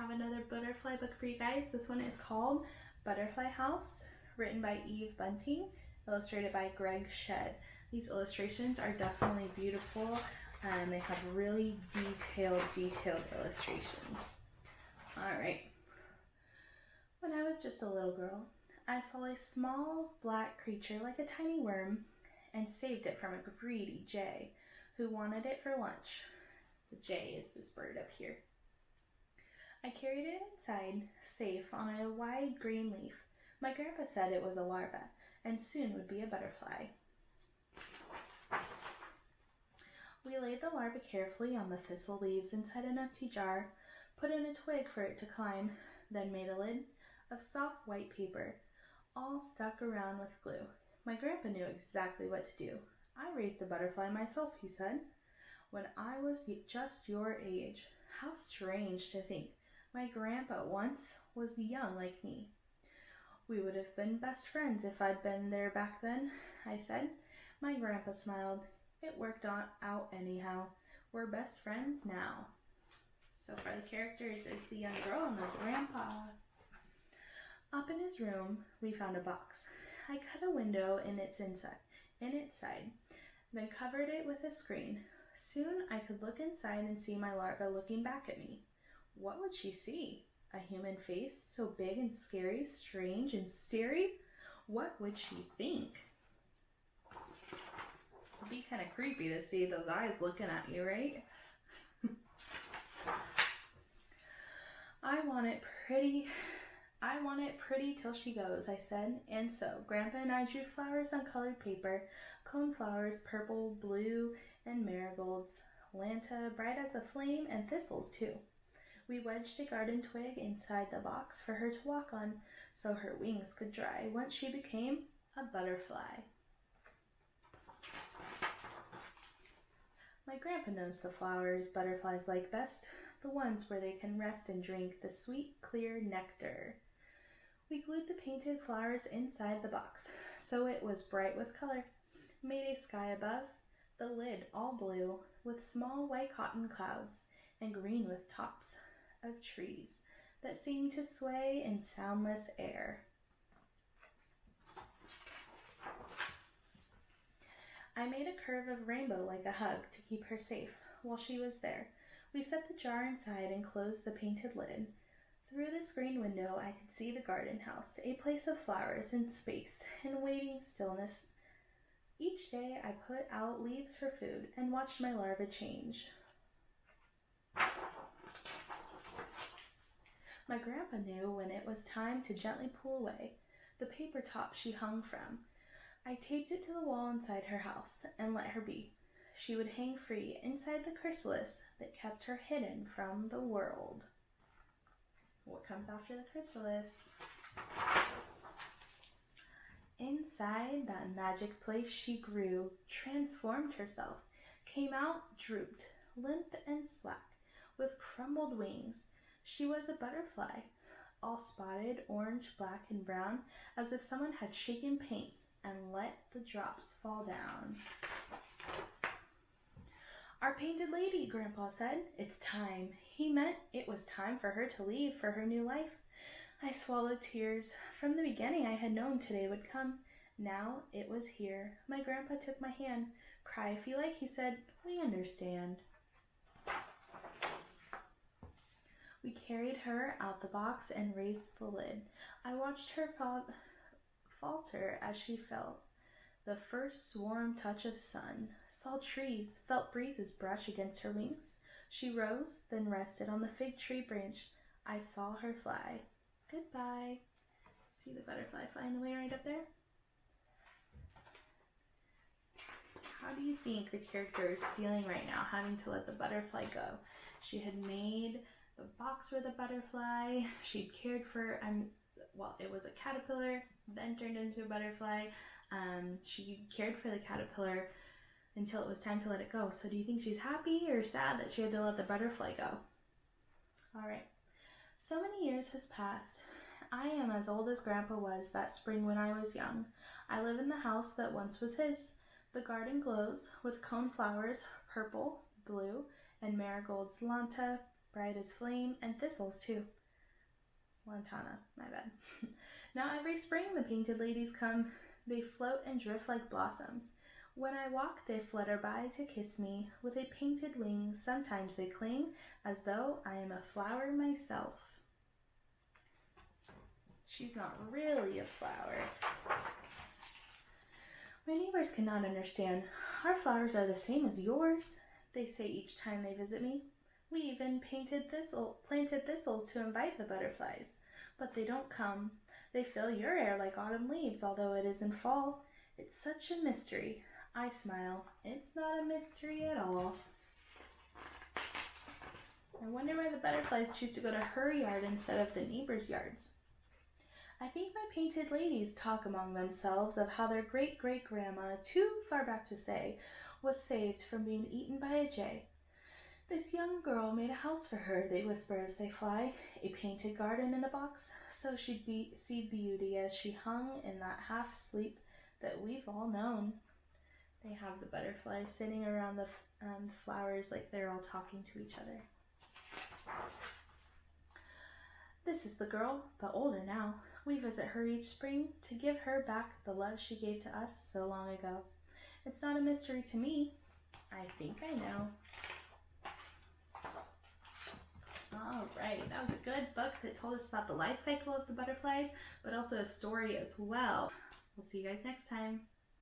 have another butterfly book for you guys. This one is called Butterfly House, written by Bunting, illustrated by Greg Shedd. These illustrations are definitely beautiful, and they have really detailed illustrations. Alright. When I was just a little girl, I saw a small black creature like a tiny worm and saved it from a greedy jay who wanted it for lunch. The jay is this bird up here. I carried it inside, safe on a wide green leaf. My grandpa said it was a larva and soon would be a butterfly. We laid the larva carefully on the thistle leaves inside an empty jar, put in a twig for it to climb, then made a lid of soft white paper, all stuck around with glue. My grandpa knew exactly what to do. I raised a butterfly myself, he said, when I was just your age. How strange to think my grandpa once was young like me. We would have been best friends if I'd been there back then, I said. My grandpa smiled. It worked out anyhow. We're best friends now. So for the characters, there's the young girl and the grandpa. Up in his room, we found a box. I cut a window in its side, then covered it with a screen. Soon I could look inside and see my larva looking back at me. What would she see? A human face, so big and scary, strange and starry? What would she think? It'd be kind of creepy to see those eyes looking at you, right? I want it pretty till she goes, I said. And so, Grandpa and I drew flowers on colored paper, cone flowers, purple, blue, and marigolds, lanta, bright as a flame, and thistles too. We wedged a garden twig inside the box for her to walk on so her wings could dry once she became a butterfly. My grandpa knows the flowers butterflies like best, the ones where they can rest and drink the sweet, clear nectar. We glued the painted flowers inside the box so it was bright with color, made a sky above, the lid all blue with small white cotton clouds, and green with tops of trees that seemed to sway in soundless air. I made a curve of rainbow like a hug to keep her safe while she was there. We set the jar inside and closed the painted lid. Through the screen window, I could see the garden house, a place of flowers and space and waiting stillness. Each day I put out leaves for food and watched my larva change. My grandpa knew when it was time to gently pull away the paper top she hung from. I taped it to the wall inside her house and let her be. She would hang free inside the chrysalis that kept her hidden from the world. What comes after the chrysalis? Inside that magic place she grew, transformed herself, came out drooped, limp and slack, with crumbled wings. She was a butterfly, all spotted orange, black, and brown, as if someone had shaken paints and let the drops fall down. Our painted lady, Grandpa said. It's time. He meant it was time for her to leave for her new life. I swallowed tears. From the beginning I had known today would come. Now it was here. My grandpa took my hand. Cry if you like, he said. We understand. We carried her out the box and raised the lid. I watched her falter as she felt the first warm touch of sun, saw trees, felt breezes brush against her wings. She rose, then rested on the fig tree branch. I saw her fly. Goodbye. See the butterfly flying away right up there? How do you think the character is feeling right now, having to let the butterfly go? She had made the box for the butterfly. She'd cared for, it was a caterpillar, then turned into a butterfly. She cared for the caterpillar until it was time to let it go. So do you think she's happy or sad that she had to let the butterfly go? All right. So many years has passed. I am as old as Grandpa was that spring when I was young. I live in the house that once was his. The garden glows with cone flowers, purple, blue, and marigolds, lanta, bright as flame, and thistles too. Lantana, my bad. Now every spring the painted ladies come. They float and drift like blossoms. When I walk, they flutter by to kiss me. With a painted wing, sometimes they cling, as though I am a flower myself. She's not really a flower. My neighbors cannot understand. Our flowers are the same as yours, they say each time they visit me. We even planted thistles to invite the butterflies, but they don't come. They fill your air like autumn leaves, although it isn't fall. It's such a mystery. I smile. It's not a mystery at all. I wonder why the butterflies choose to go to her yard instead of the neighbors' yards. I think my painted ladies talk among themselves of how their great-great-grandma, too far back to say, was saved from being eaten by a jay. This young girl made a house for her, they whisper as they fly, a painted garden in a box, so she'd see beauty as she hung in that half-sleep that we've all known. They have the butterflies sitting around the flowers like they're all talking to each other. This is the girl, but older now. We visit her each spring to give her back the love she gave to us so long ago. It's not a mystery to me. I think I know. All right, that was a good book that told us about the life cycle of the butterflies, but also a story as well. We'll see you guys next time.